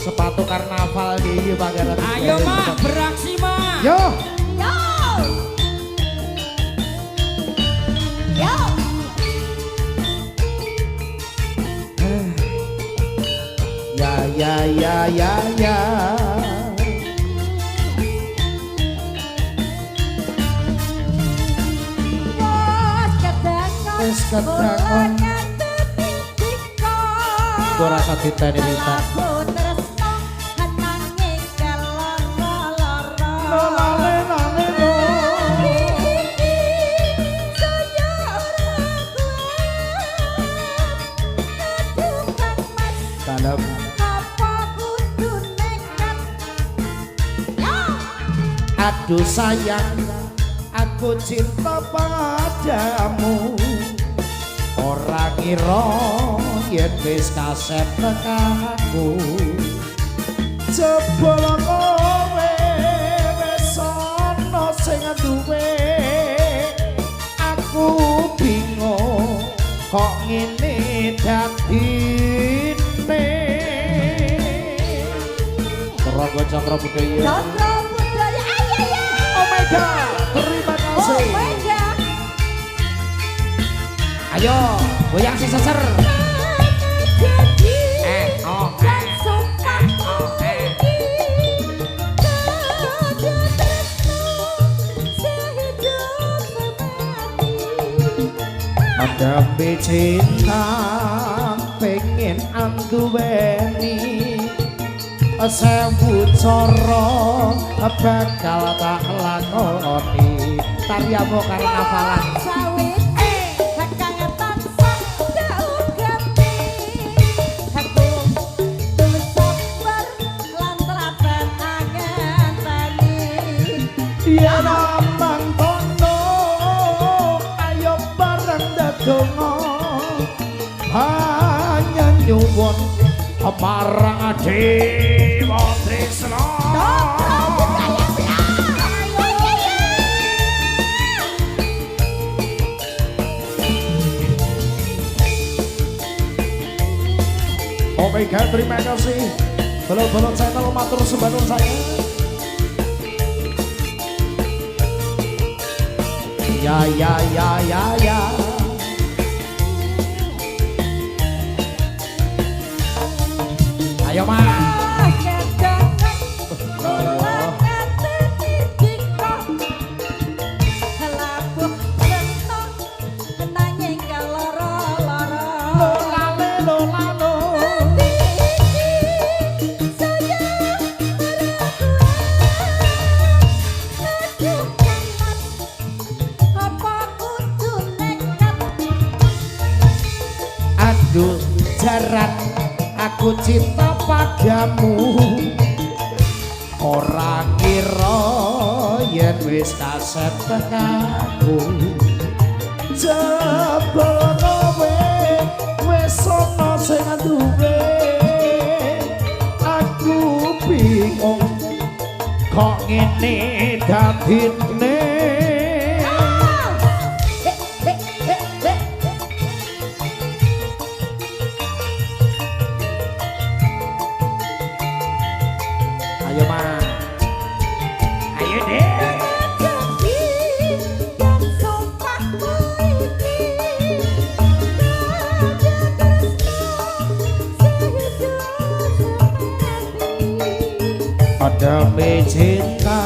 Sepatu karnaval di Pangeran. Ayo mak, beraksi mak. Yo. Yo. Yo. Ya. Wes kedakon. Gua rasa diteni Rita. Dalam aduh sayang, aku cinta padamu. Ora ngira yen wis kasep tekanku. Jebul kowe wis ana sing duwe. Aku bingung kok ngene dadine. Rogo Cakra Budaya. Cakra Budaya. Omega, terima kasih. Omega. Ayo, goyang si seser. Ada cinta pengen anduweni. Sewu cara bakal tak lakoni. Tariamu karnavalan. Ya namang kono, ayo bareng dadonga. Hanya nyuwun marang Dewa Tresna. Omega terima kasih. Belum channel matur sembahun saya. Ya. Ayo mas. Aduh jaran aku cinta padamu. Ora kira yen wis kasep tekanku. Jebul kowe wis ana sing duwe. Aku bingung kok ngene dadine. Ayo ma, ayo deh. Ada cinta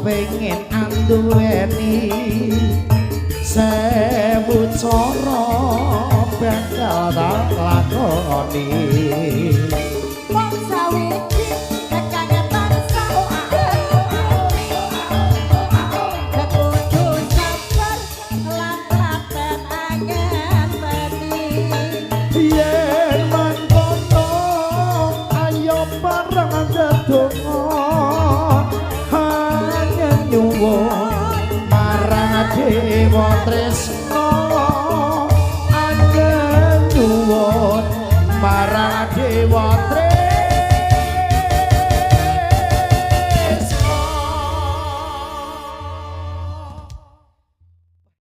pengen anduweni. Sewu cara bakal tak lakoni. Hanya nyuwun marang Dewa Tresna.